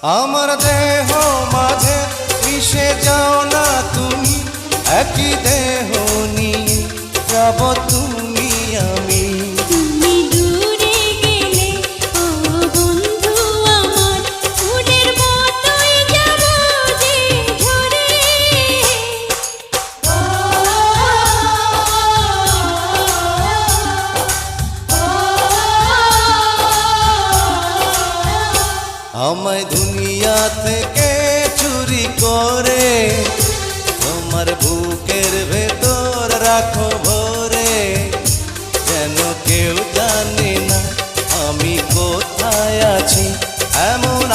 আমার দেহ মাঝে মিশে যাও না তুমি, একই দেহ নিয়ে যাব তুমি আমি। তুমি দূরে গেলে ও বন্ধু আমার, ফুলের মতোই যাব যে ঝরে। আমায় দুনিয়া থেকে চুরি করে তোমার বুকের ভেতর রাখো ভরে, যেন কেউ জানে না আমি কোথায় আছি, এমন